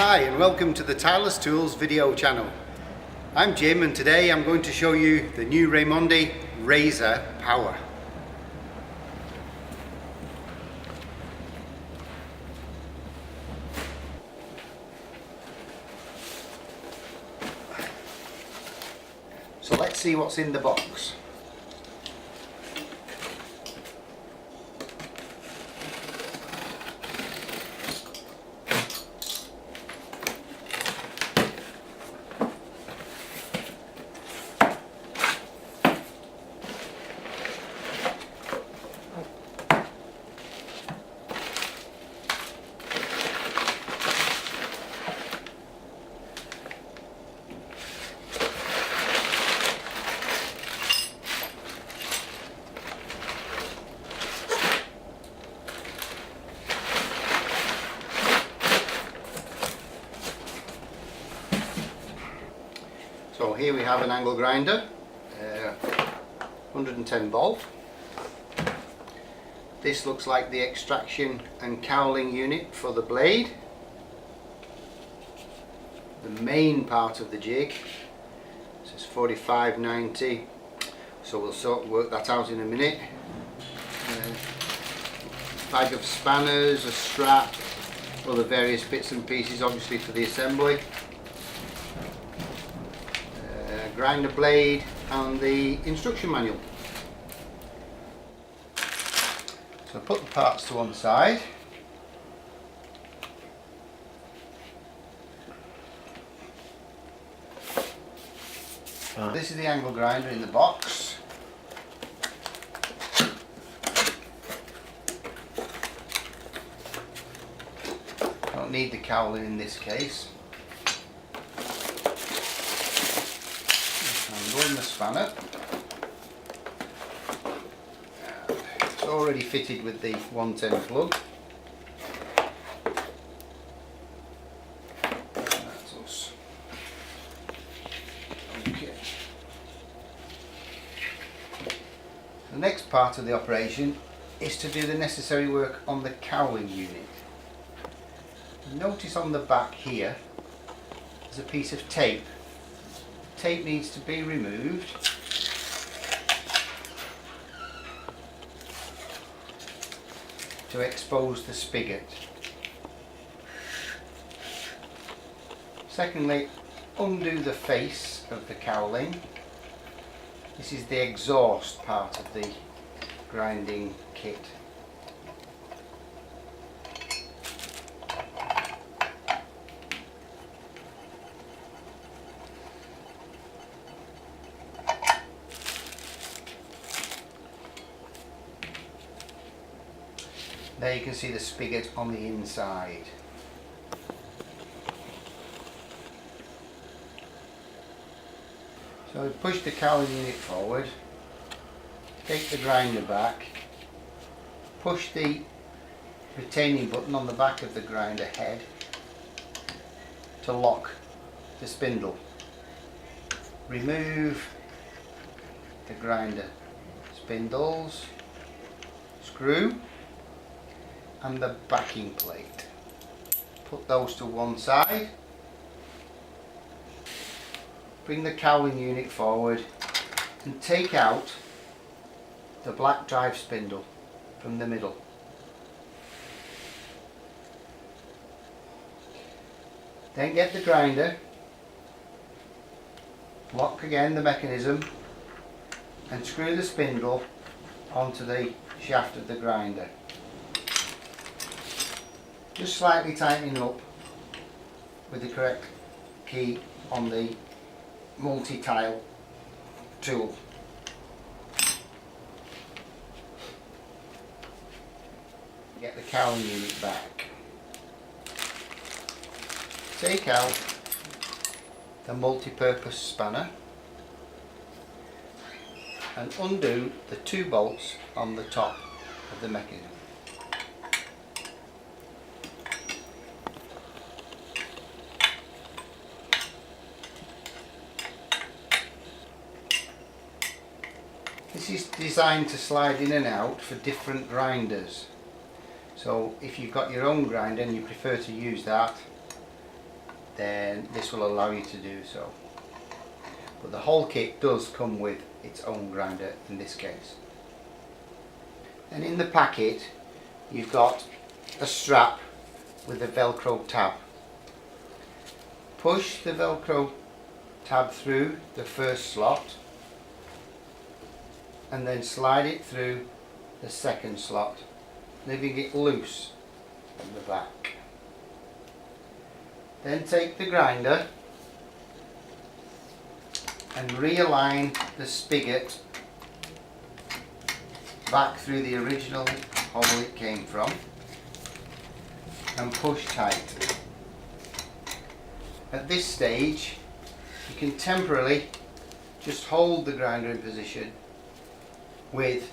Hi and welcome to the Tireless Tools video channel. I'm Jim and today I'm going to show you the new Raimondi Raizor Power. So let's see what's in the box. So here we have an angle grinder, 110 volt. This looks like the extraction and cowling unit for the blade. The main part of the jig says 4590, so we'll work that out in a minute. Bag of spanners, a strap, other various bits and pieces obviously for the assembly. Grinder blade and the instruction manual. So put the parts to one side. This is the angle grinder in the box. Don't need the cowling in this case. In the spanner. It's already fitted with the 110 plug. That's us. Okay. The next part of the operation is to do the necessary work on the cowling unit. Notice on the back here there's a piece of tape. Tape needs to be removed to expose the spigot. Secondly, undo the face of the cowling. This is the exhaust part of the grinding kit. There you can see the spigot on the inside. So we push the cowling unit forward, take the grinder back, push the retaining button on the back of the grinder head to lock the spindle. Remove the grinder spindles, screw and the backing plate. Put those to one side. Bring the cowling unit forward and take out the black drive spindle from the middle. Then get the grinder, lock again the mechanism and screw the spindle onto the shaft of the grinder. Just slightly tightening up with the correct key on the multi-tile tool. Get the cowling unit back. Take out the multi-purpose spanner and undo the 2 bolts on the top of the mechanism. This is designed to slide in and out for different grinders. So if you've got your own grinder and you prefer to use that, then this will allow you to do so. But the whole kit does come with its own grinder in this case. And in the packet you've got a strap with a Velcro tab. Push the Velcro tab through the first slot and then slide it through the second slot, leaving it loose at the back. Then take the grinder and realign the spigot back through the original hole it came from and push tight. At this stage you can temporarily just hold the grinder in position with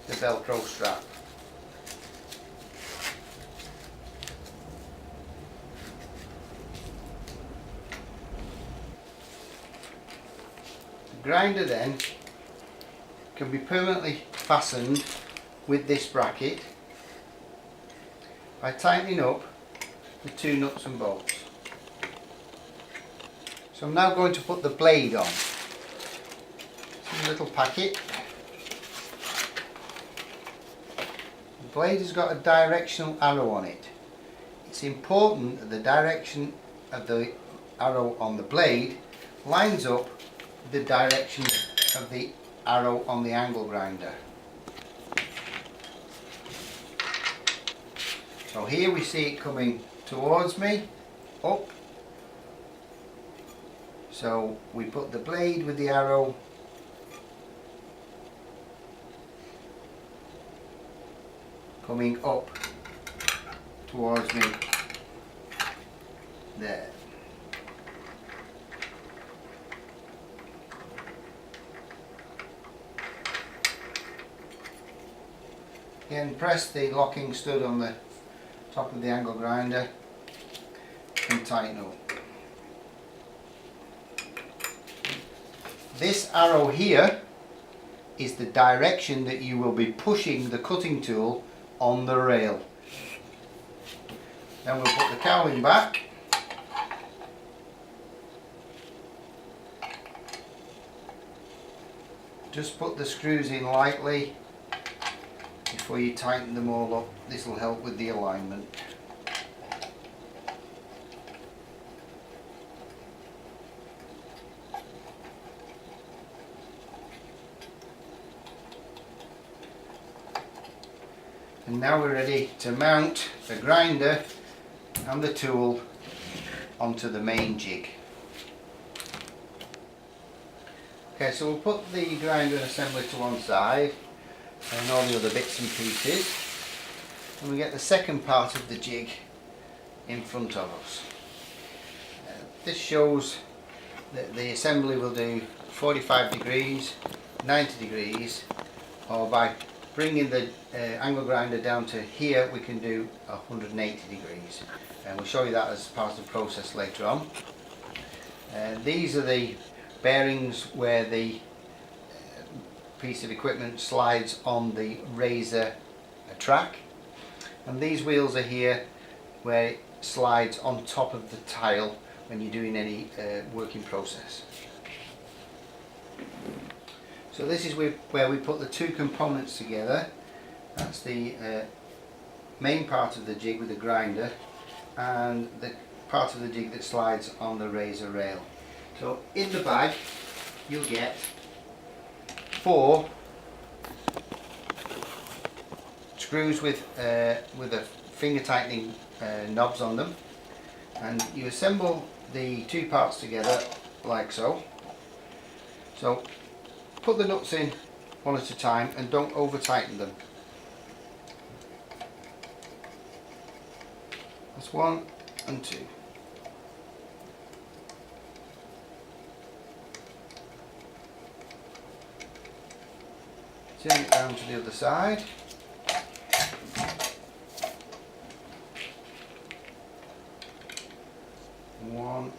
the Velcro strap. The grinder then can be permanently fastened with this bracket by tightening up the two nuts and bolts. So I'm now going to put the blade on. It's a little packet. The blade has got a directional arrow on it. It's important that the direction of the arrow on the blade lines up with the direction of the arrow on the angle grinder. So here we see it coming towards me, up. So we put the blade with the arrow coming up towards me there. Again, press the locking stud on the top of the angle grinder and tighten up. This arrow here is the direction that you will be pushing the cutting tool on the rail. Then we'll put the cowling back. Just put the screws in lightly before you tighten them all up. This will help with the alignment. And now we're ready to mount the grinder and the tool onto the main jig. Okay, so we'll put the grinder and assembly to one side and all the other bits and pieces, and we get the second part of the jig in front of us. This shows that the assembly will do 45 degrees, 90 degrees, or by bringing the angle grinder down to here we can do 180 degrees, and we'll show you that as part of the process later on. These are the bearings where the piece of equipment slides on the Raizor track, and these wheels are here where it slides on top of the tile when you're doing any working process. So this is where we put the two components together. That's the main part of the jig with the grinder and the part of the jig that slides on the Raizor rail. So in the bag you'll get 4 screws with a finger tightening knobs on them, and you assemble the two parts together like so. So put the nuts in one at a time and don't over tighten them. That's 1 and 2. Turn it round to the other side. One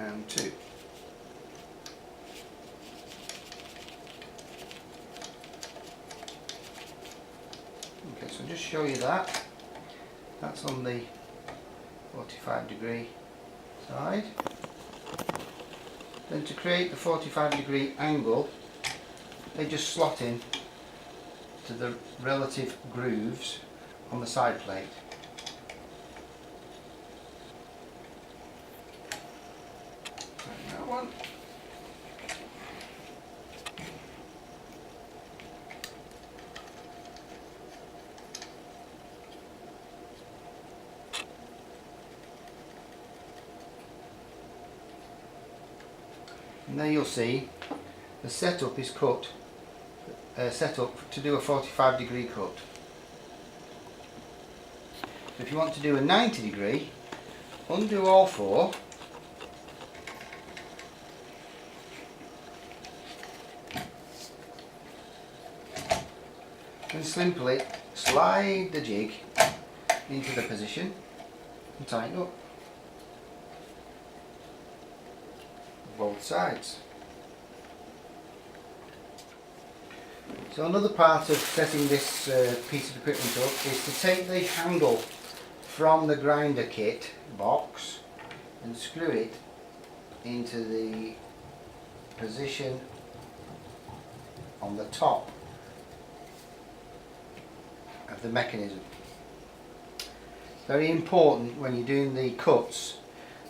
and 2. Okay, so just show you that. That's on the 45-degree side. Then to create the 45-degree angle, they just slot in to the relative grooves on the side plate. And that one. And there you'll see the setup is set up to do a 45-degree cut. So if you want to do a 90-degree, undo all four, and simply slide the jig into the position and tighten up both sides. So another part of setting this piece of equipment up is to take the handle from the grinder kit box and screw it into the position on the top of the mechanism. Very important when you're doing the cuts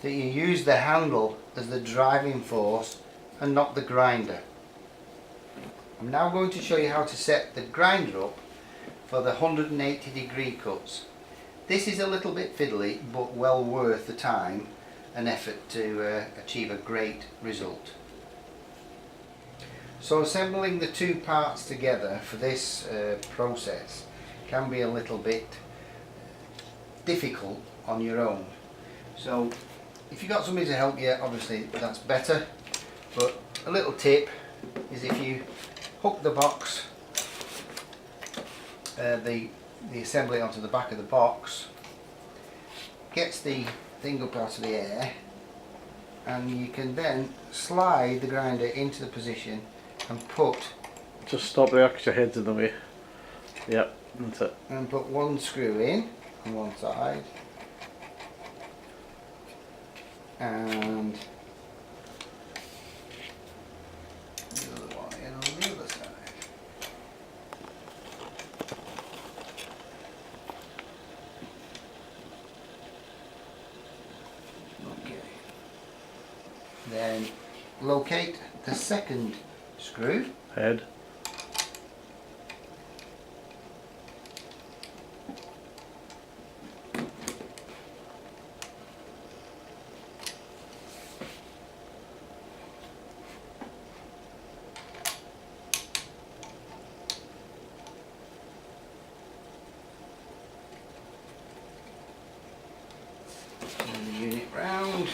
that you use the handle as the driving force and not the grinder. I'm now going to show you how to set the grinder up for the 180-degree cuts. This is a little bit fiddly, but well worth the time and effort to achieve a great result. So assembling the two parts together for this process can be a little bit difficult on your own. So if you've got somebody to help you, obviously that's better, but a little tip is if you hook the box, the assembly onto the back of the box, gets the thing up out of the air, and you can then slide the grinder into the position and put... Just stop there because your head's in the way. Yep, that's it. And put one screw in on one side, and the other one in on the other side. Okay. Then locate the second screw. Head. Turn the unit round.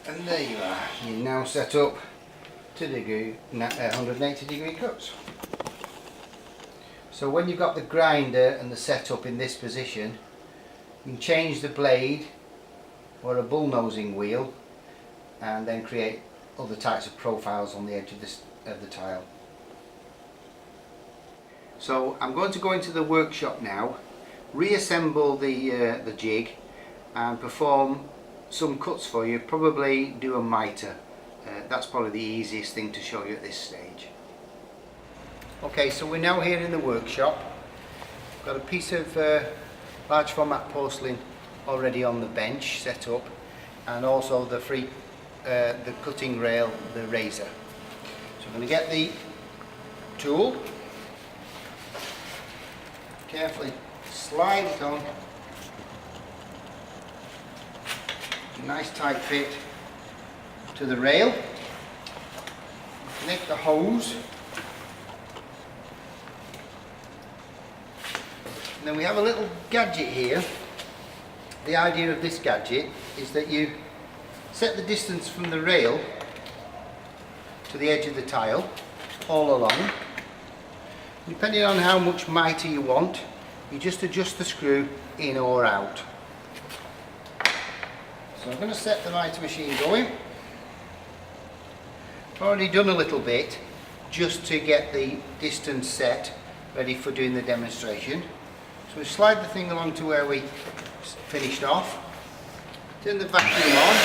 And there you are, you're now set up to do 180-degree cuts. So when you've got the grinder and the setup in this position, you can change the blade or a bullnosing wheel and then create other types of profiles on the edge of the tile. So I'm going to go into the workshop now, reassemble the jig and perform some cuts for you, probably do a mitre. That's probably the easiest thing to show you at this stage. Okay, so we're now here in the workshop. Got a piece of large format porcelain already on the bench set up, and also the cutting rail, the Raizor. So I'm going to get the tool, carefully slide it on. Nice tight fit to the rail. Connect the hose. And then we have a little gadget here. The idea of this gadget is that you Set the distance from the rail to the edge of the tile, all along. Depending on how much mitre you want, you just adjust the screw in or out. So I'm going to set the mitre machine going. I've already done a little bit just to get the distance set ready for doing the demonstration. So we slide the thing along to where we finished off. Turn the vacuum on.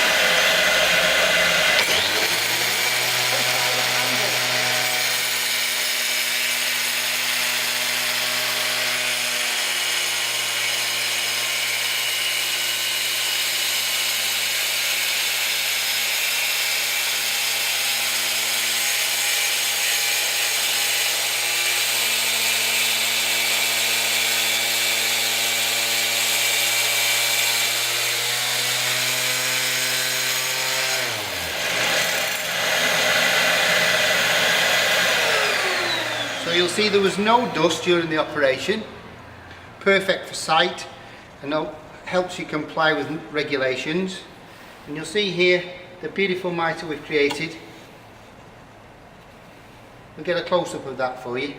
So you'll see there was no dust during the operation, perfect for sight, and helps you comply with regulations. And you'll see here the beautiful mitre we've created. We'll get a close-up of that for you.